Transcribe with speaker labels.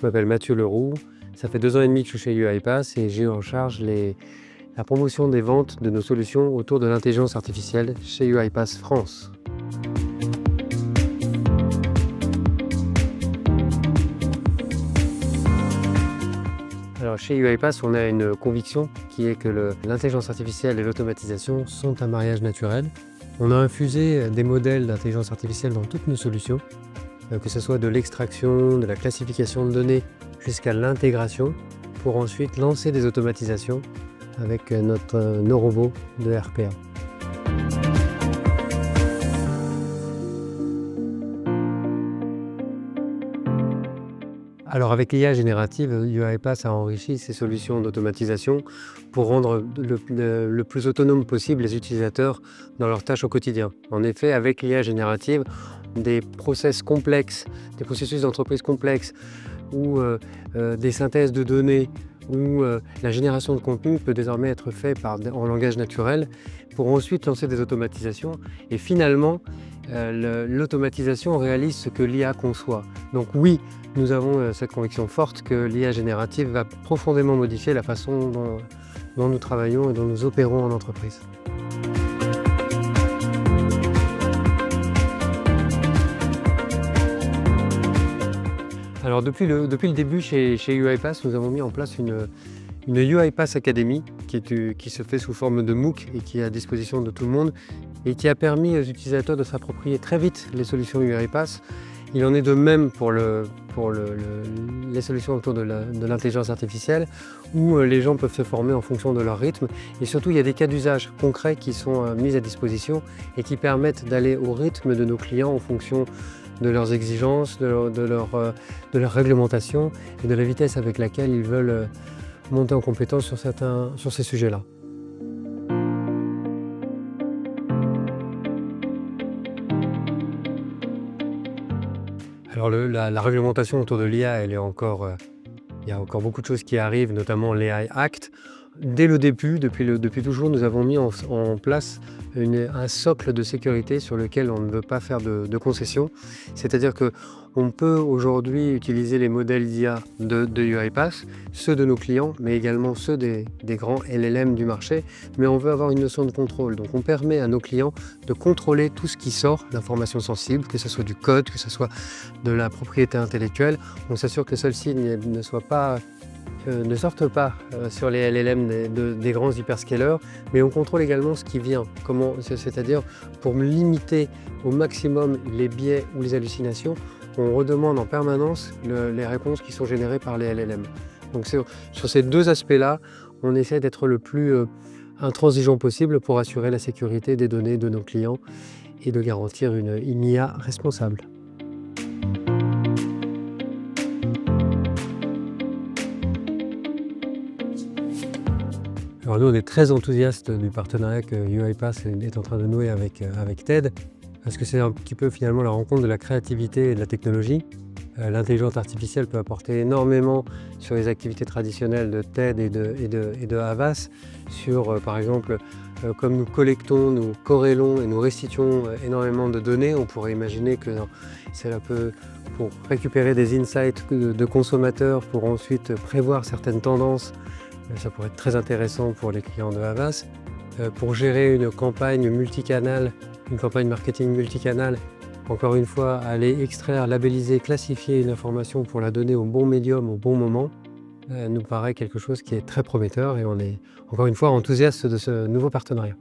Speaker 1: Je m'appelle Mathieu Leroux, ça fait 2 ans et demi que je suis chez UiPath et j'ai en charge la promotion des ventes de nos solutions autour de l'intelligence artificielle chez UiPath France. Alors chez UiPath, on a une conviction qui est que l'intelligence artificielle et l'automatisation sont un mariage naturel. On a infusé des modèles d'intelligence artificielle dans toutes nos solutions, que ce soit de l'extraction, de la classification de données jusqu'à l'intégration, pour ensuite lancer des automatisations avec nos robots de RPA. Alors avec l'IA générative, UiPath a enrichi ses solutions d'automatisation pour rendre le plus autonome possible les utilisateurs dans leurs tâches au quotidien. En effet, avec l'IA générative, des processus d'entreprise complexes ou des synthèses de données où la génération de contenu peut désormais être faite en langage naturel pour ensuite lancer des automatisations. Et finalement, l'automatisation réalise ce que l'IA conçoit. Donc oui, nous avons cette conviction forte que l'IA générative va profondément modifier la façon dont nous travaillons et dont nous opérons en entreprise. Alors depuis le début chez UiPath, nous avons mis en place une UiPath Academy qui se fait sous forme de MOOC et qui est à disposition de tout le monde et qui a permis aux utilisateurs de s'approprier très vite les solutions UiPath. Il en est de même pour les solutions autour de l'intelligence artificielle où les gens peuvent se former en fonction de leur rythme et surtout il y a des cas d'usage concrets qui sont mis à disposition et qui permettent d'aller au rythme de nos clients en fonction de leurs exigences, de leur réglementation et de la vitesse avec laquelle ils veulent monter en compétence sur ces sujets-là. Alors la réglementation autour de l'IA, il y a encore beaucoup de choses qui arrivent, notamment l'AI Act. Dès le début, depuis toujours, nous avons mis en place un socle de sécurité sur lequel on ne veut pas faire de concessions. C'est-à-dire qu'on peut aujourd'hui utiliser les modèles d'IA de UiPath, ceux de nos clients, mais également ceux des grands LLM du marché, mais on veut avoir une notion de contrôle. Donc on permet à nos clients de contrôler tout ce qui sort d'informations sensibles, que ce soit du code, que ce soit de la propriété intellectuelle. On s'assure que celle-ci ne sortent pas sur les LLM des grands hyperscalers, mais on contrôle également ce qui vient. C'est-à-dire, pour limiter au maximum les biais ou les hallucinations, on redemande en permanence les réponses qui sont générées par les LLM. Donc sur ces deux aspects-là, on essaie d'être le plus intransigeant possible pour assurer la sécurité des données de nos clients et de garantir une IA responsable. Alors nous, on est très enthousiastes du partenariat que UiPath est en train de nouer avec TED, parce que c'est un petit peu finalement la rencontre de la créativité et de la technologie. L'intelligence artificielle peut apporter énormément sur les activités traditionnelles de TED et de Havas, sur par exemple, comme nous collectons, nous corrélons et nous restituons énormément de données, on pourrait imaginer que c'est un peu pour récupérer des insights de consommateurs, pour ensuite prévoir certaines tendances. Ça pourrait être très intéressant pour les clients de Havas. Pour gérer une campagne multicanale, une campagne marketing multicanale, encore une fois, aller extraire, labelliser, classifier une information pour la donner au bon médium, au bon moment, nous paraît quelque chose qui est très prometteur et on est encore une fois enthousiaste de ce nouveau partenariat.